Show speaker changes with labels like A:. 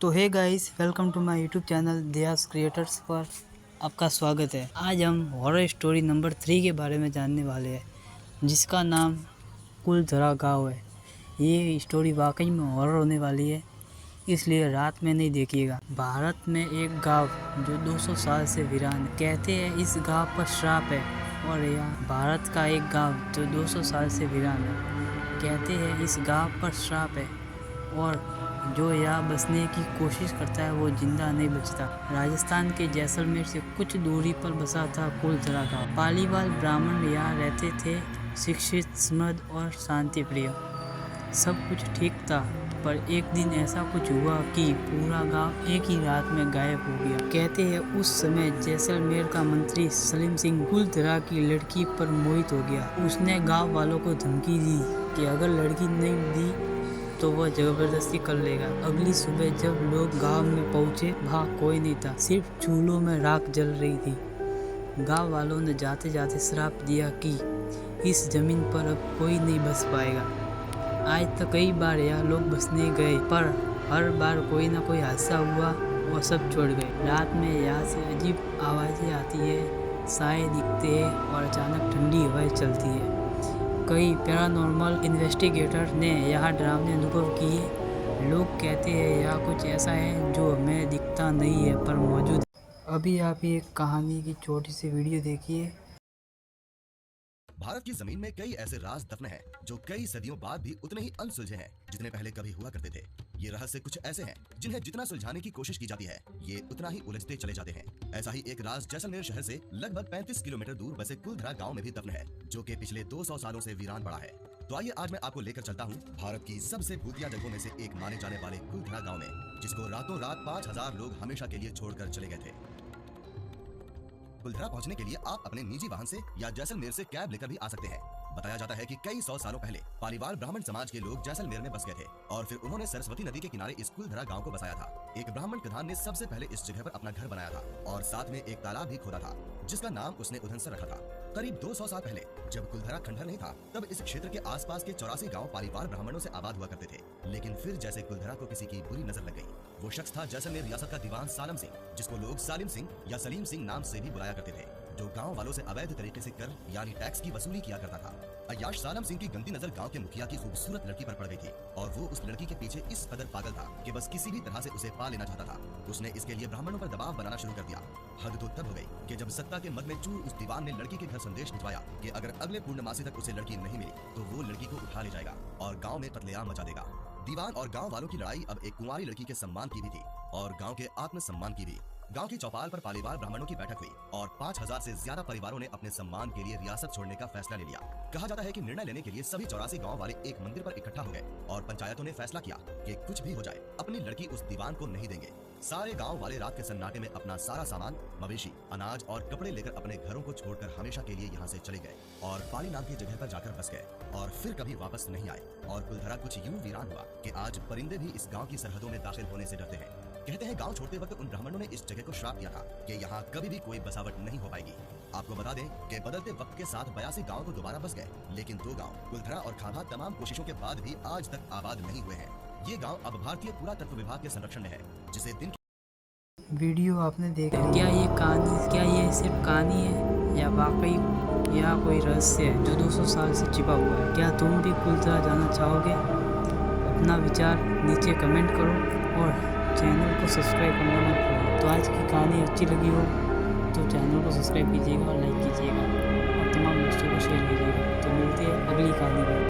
A: तो hey guys, welcome to my YouTube channel Diya's creators पर आपका स्वागत है। आज हम हॉरर स्टोरी नंबर 3 के बारे में जानने वाले हैं, जिसका नाम कुलधरा गांव है। ये स्टोरी वाकई में हॉरर होने वाली है, इसलिए रात में नहीं देखिएगा। भारत में एक गांव जो 200 साल से वीरान है। कहते हैं इस गांव पर श्राप है, और यह भारत का एक गांव जो 200 साल से वीरान है। कहते हैं इस गांव पर श्राप है, और जो यहाँ बसने की कोशिश करता है वो जिंदा नहीं बचता। राजस्थान के जैसलमेर से कुछ दूरी पर बसा था कुलधरा गाँव। पालीवाल ब्राह्मण यहाँ रहते थे, शिक्षित, समृद्ध और शांति प्रिय। सब कुछ ठीक था, पर एक दिन ऐसा कुछ हुआ कि पूरा गांव एक ही रात में गायब हो गया। कहते हैं उस समय जैसलमेर का मंत्री सलीम सिंह कुलधरा की लड़की पर मोहित हो गया। उसने गांव वालों को धमकी दी कि अगर लड़की नहीं दी तो वह जबरदस्ती कर लेगा। अगली सुबह जब लोग गांव में पहुंचे, वहाँ कोई नहीं था, सिर्फ चूल्हों में राख जल रही थी। गांव वालों ने जाते जाते श्राप दिया कि इस जमीन पर अब कोई नहीं बस पाएगा। आज तक कई बार यहाँ लोग बसने गए, पर हर बार कोई ना कोई हादसा हुआ, वो सब छोड़ गए। रात में यहाँ से अजीब आवाज़ें आती है, साए दिखते हैं और अचानक ठंडी हवाएं चलती है। कई पैरानॉर्मल इन्वेस्टिगेटर ने यहाँ डरावने अनुभव किए। लोग कहते हैं यहाँ कुछ ऐसा है जो हमें दिखता नहीं है पर मौजूद है। अभी आप ये कहानी की छोटी सी वीडियो देखिए।
B: भारत की जमीन में कई ऐसे राज दफन हैं जो कई सदियों बाद भी उतने ही अनसुलझे हैं जितने पहले कभी हुआ करते थे। ये रहस्य कुछ ऐसे हैं जिन्हें जितना सुलझाने की कोशिश की जाती है, ये उतना ही उलझते चले जाते हैं। ऐसा ही एक राज जैसलमेर शहर से लगभग 35 किलोमीटर दूर बसे कुलधरा गांव में भी दफन है, जो कि पिछले 200 सालों से वीरान पड़ा है। तो आइए आज मैं आपको लेकर चलता हूँ भारत की सबसे भूतिया जगहों में से एक माने जाने वाले कुलधरा गाँव में, जिसको रातों रात 5000 लोग हमेशा के लिए छोड़कर चले गए थे। कुलधरा पहुंचने के लिए आप अपने निजी वाहन से या जैसलमेर से कैब लेकर भी आ सकते हैं। बताया जाता है कि कई 100 सालों पहले पालीवाल ब्राह्मण समाज के लोग जैसलमेर में बस गए थे और फिर उन्होंने सरस्वती नदी के किनारे इस कुलधरा गांव को बसाया था। एक ब्राह्मण प्रधान ने सबसे पहले इस जगह पर अपना घर बनाया था और साथ में एक तालाब भी खोदा था, जिसका नाम उसने उधनसर रखा था। करीब 200 साल पहले जब कुलधरा खंडहर नहीं था, तब इस क्षेत्र के आसपास के 84 गांव पालीवाल ब्राह्मणों से आबाद हुआ करते थे। लेकिन फिर जैसे कुलधरा को किसी की बुरी नजर लग गई। वो शख्स था जैसलमेर रियासत का दीवान सालम सिंह, जिसको लोग सालिम सिंह या सलीम सिंह नाम से भी बुलाया करते थे, जो गांव वालों से अवैध तरीके से कर यानी टैक्स की वसूली किया करता था। अय्याश सालम सिंह की गंदी नजर गांव के मुखिया की खूबसूरत लड़की पर पड़ गई थी, और वो उस लड़की के पीछे इस कदर पागल था कि बस किसी भी तरह से उसे पा लेना चाहता था। उसने इसके लिए ब्राह्मणों पर दबाव बनाना शुरू कर दिया। हद तो तब हो गई कि जब सत्ता के मद में चूर उस दीवान ने लड़की के घर संदेश भिजवाया कि अगर अगले पूर्णमासी तक उसे लड़की नहीं मिली तो वो लड़की को उठा ले जाएगा और गाँव में कत्लेआम मचा देगा। दीवान और गाँव वालों की लड़ाई अब एक कुंवारी लड़की के सम्मान की भी थी और गाँव के आत्मसम्मान की भी। गांव की चौपाल पर पालीवाल ब्राह्मणों की बैठक हुई और 5000 से ज्यादा परिवारों ने अपने सम्मान के लिए रियासत छोड़ने का फैसला ले लिया। कहा जाता है कि निर्णय लेने के लिए सभी 84 गांव वाले एक मंदिर पर इकट्ठा हो गए और पंचायतों ने फैसला किया कि कुछ भी हो जाए अपनी लड़की उस दीवान को नहीं देंगे। सारे गांव वाले रात के सन्नाटे में अपना सारा सामान, मवेशी, अनाज और कपड़े लेकर अपने घरों को छोड़कर हमेशा के लिए यहाँ से चले गए और पाली नाम की जगह पर जाकर बस गए और फिर कभी वापस नहीं आए। और कुलधरा कुछ यूं वीरान हुआ कि आज परिंदे भी इस गाँव की सरहदों में दाखिल होने से डरते हैं। कहते हैं गांव छोड़ते वक्त उन ब्राह्मणों ने इस जगह को श्राप दिया था कि यहाँ कभी भी कोई बसावट नहीं हो पाएगी। आपको बता दें कि बदलते वक्त के साथ 82 गांव तो दोबारा बस गए, लेकिन 2 गांव कुलधरा और खाभा तमाम कोशिशों के बाद भी आज तक आबाद नहीं हुए हैं। ये गांव अब भारतीय पुरातत्व विभाग के संरक्षण में है, जिसे दिन
A: वीडियो आपने देखा। क्या ये सिर्फ कहानी है या वाकई यहाँ कोई रहस्य है जो 200 साल से छिपा हुआ है? क्या तुम भी कुलधरा जाना चाहोगे? अपना विचार नीचे कमेंट करो और चैनल को सब्सक्राइब करना मत भूलो। तो आज की कहानी अच्छी लगी हो तो चैनल को सब्सक्राइब कीजिएगा और लाइक कीजिएगा और तमाम दोस्तों को शेयर कीजिएगा। तो मिलते हैं अगली कहानी में।